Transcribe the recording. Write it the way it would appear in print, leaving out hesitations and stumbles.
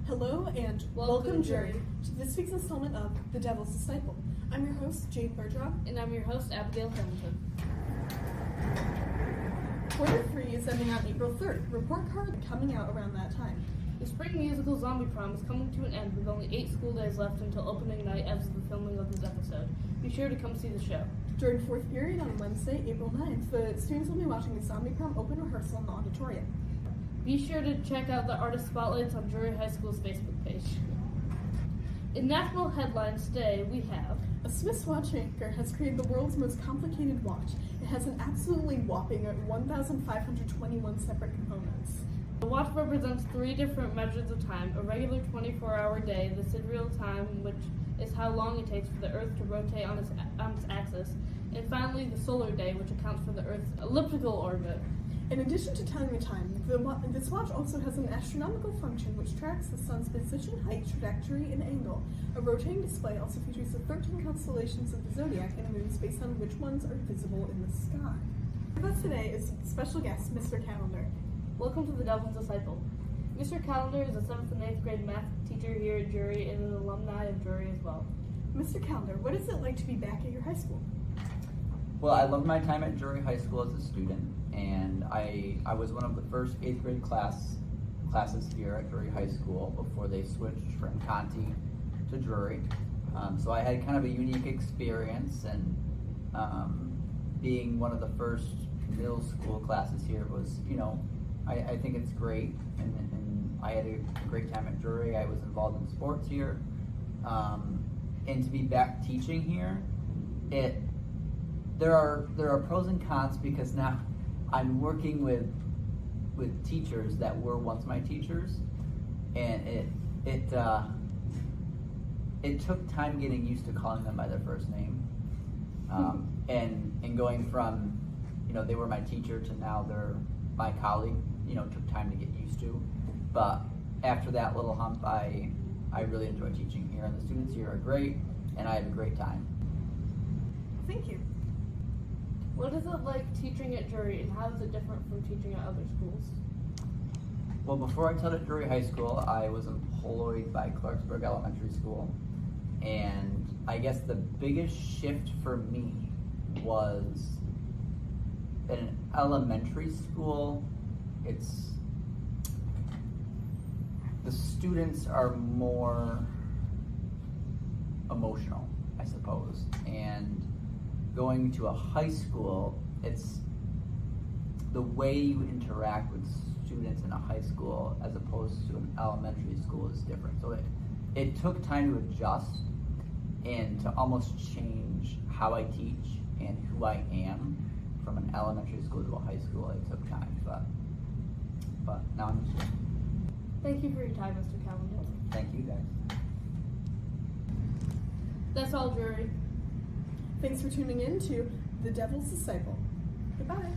Hello and welcome, jury, to this week's installment of The Devil's Disciple. I'm your host, Jane Bergeron. And I'm your host, Abigail Hamilton. Quarter 3 is ending on April 3rd. Report card coming out around that time. The spring musical Zombie Prom is coming to an end with only 8 school days left until opening night as of the filming of this episode. Be sure to come see the show. During 4th period on Wednesday, April 9th, the students will be watching the Zombie Prom open rehearsal in the auditorium. Be sure to check out the artist spotlights on Drury High School's Facebook page. In national headlines today, we have a Swiss watch maker has created the world's most complicated watch. It has an absolutely whopping 1,521 separate components. The watch represents 3 different measures of time: a regular 24-hour day, the sidereal time, which is how long it takes for the Earth to rotate on its axis, and finally the solar day, which accounts for the Earth's elliptical orbit. In addition to telling the time, this watch also has an astronomical function which tracks the sun's position, height, trajectory, and angle. A rotating display also features the 13 constellations of the zodiac and moves based on which ones are visible in the sky. With us today is special guest, Mr. Callander. Welcome to the Devil's Disciple. Mr. Callander is a 7th and 8th grade math teacher here at Drury and an alumni of Drury as well. Mr. Callander, what is it like to be back at your high school? Well, I loved my time at Drury High School as a student, and I was one of the first 8th grade classes here at Drury High School before they switched from Conti to Drury. So I had kind of a unique experience, and being one of the first middle school classes here was, I think it's great, and I had a great time at Drury. I was involved in sports here, and to be back teaching here, there are pros and cons, because now I'm working with teachers that were once my teachers, and it took time getting used to calling them by their first name, and going from they were my teacher to now they're my colleague. Took time to get used to, but after that little hump, I really enjoy teaching here, and the students here are great, and I have a great time. Thank you. What is it like teaching at Drury, and how is it different from teaching at other schools? Well, before I taught at Drury High School, I was employed by Clarksburg Elementary School, and I guess the biggest shift for me was in an elementary school. The students are more emotional, I suppose, and going to a high school, it's the way you interact with students in a high school as opposed to an elementary school is different. So it took time to adjust and to almost change how I teach and who I am from an elementary school to a high school. It took time, but now I'm used to it. Thank you for your time, Mr. Callander. Thank you, guys. That's all, Drury. Thanks for tuning in to The Devil's Disciple. Goodbye.